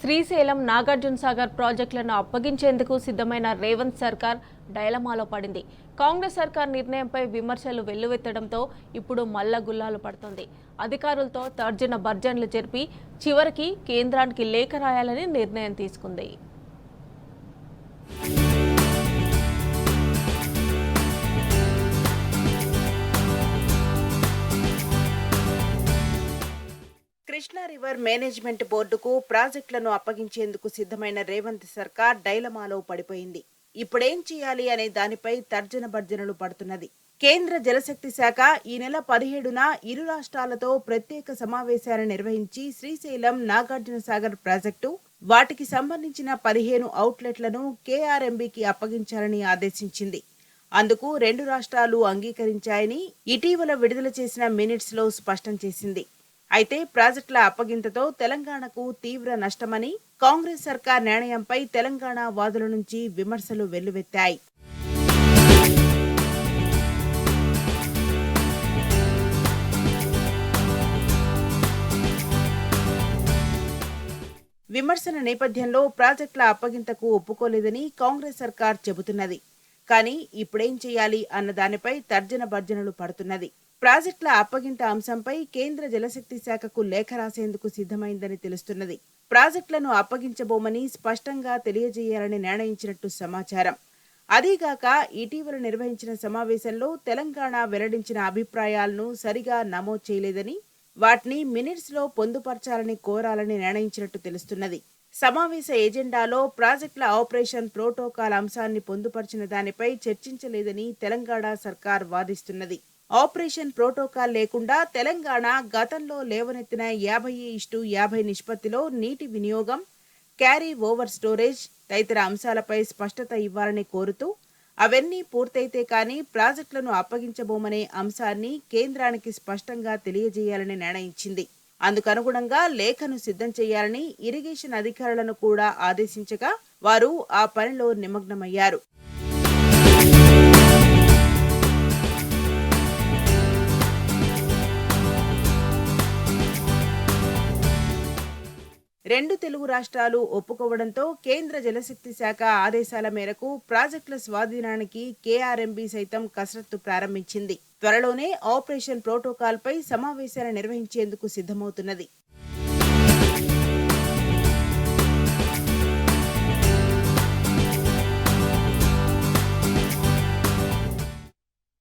శ్రీశైలం నాగార్జున సాగర్ ప్రాజెక్టులను అప్పగించేందుకు సిద్ధమైన రేవంత్ సర్కార్ డైలమాలో పడింది. కాంగ్రెస్ సర్కార్ నిర్ణయంపై విమర్శలు వెల్లువెత్తడంతో ఇప్పుడు మల్ల గుల్లాలు పడుతోంది. అధికారులతో తర్జన భర్జనలు జరిపి చివరికి కేంద్రానికి లేఖ రాయాలని నిర్ణయం తీసుకుంది. కృష్ణా రివర్ మేనేజ్మెంట్ బోర్డుకు ప్రాజెక్టులను అప్పగించేందుకు సిద్ధమైన రేవంత్ సర్కార్ డైలమాలో పడిపోయింది. ఇప్పుడేం చేయాలి అనే దానిపై తర్జన భర్జనలు పడుతున్నది. కేంద్ర జలశక్తి శాఖ ఈ నెల 17న ఇరు రాష్ట్రాలతో ప్రత్యేక సమావేశాలు నిర్వహించి శ్రీశైలం నాగార్జున సాగర్ ప్రాజెక్టు, వాటికి సంబంధించిన 15 అవుట్లెట్లను కేఆర్ఎంబీకి అప్పగించాలని ఆదేశించింది. అందుకు రెండు రాష్ట్రాలు అంగీకరించాయని ఇటీవల విడుదల చేసిన మినిట్స్ లో స్పష్టం చేసింది. అయితే ప్రాజెక్టుల అప్పగింతతో తెలంగాణకు తీవ్ర నష్టమని కాంగ్రెస్ సర్కార్ నిర్ణయంపై తెలంగాణ వాదుల నుంచి విమర్శలు వెల్లువెత్తాయి. విమర్శల నేపథ్యంలో ప్రాజెక్టుల అప్పగింతకు ఒప్పుకోలేదని కాంగ్రెస్ సర్కార్ చెబుతున్నది. కానీ ఇప్పుడేం చేయాలి అన్న దానిపై తర్జన భర్జనలు పడుతున్నది. ప్రాజెక్టుల అప్పగింత అంశంపై కేంద్ర జలశక్తి శాఖకు లేఖ రాసేందుకు సిద్ధమైందని తెలుస్తున్నది. ప్రాజెక్టులను అప్పగించబోమని స్పష్టంగా తెలియజేయాలని నిర్ణయించినట్టు సమాచారం. అదీగాక ఇటీవల నిర్వహించిన సమావేశంలో తెలంగాణ వెల్లడించిన అభిప్రాయాలను సరిగా నమోదు చేయలేదని, వాటిని మినిట్స్ లో పొందుపరచాలని కోరాలని నిర్ణయించినట్టు తెలుస్తున్నది. సమావేశ ఎజెండాలో ప్రాజెక్టుల ఆపరేషన్ ప్రోటోకాల్ అంశాన్ని పొందుపరిచిన దానిపై చర్చించలేదని తెలంగాణ సర్కార్ వాదిస్తున్నది. ఆపరేషన్ ప్రోటోకాల్ లేకుండా తెలంగాణ గతంలో లేవనెత్తిన 50:50 నిష్పత్తిలో నీటి వినియోగం, క్యారీ ఓవర్ స్టోరేజ్ తదితర అంశాలపై స్పష్టత ఇవ్వాలని కోరుతూ అవన్నీ పూర్తయితే కానీ ప్రాజెక్టులను అప్పగించబోమనే అంశాన్ని కేంద్రానికి స్పష్టంగా తెలియజేయాలని నిర్ణయించింది. అందుకనుగుణంగా లేఖను సిద్ధం చేయాలని ఇరిగేషన్ అధికారులను కూడా ఆదేశించగా వారు ఆ పనిలో నిమగ్నమయ్యారు. రెండు తెలుగు రాష్ట్రాలు ఒప్పుకోవడంతో కేంద్ర జలశక్తి శాఖ ఆదేశాల మేరకు ప్రాజెక్టుల స్వాధీనానికి కేఆర్ఎంబీ సైతం కసరత్తు ప్రారంభించింది. త్వరలోనే ఆపరేషన్ ప్రోటోకాల్ పై సమావేశాలు నిర్వహించేందుకు సిద్ధమవుతున్నది.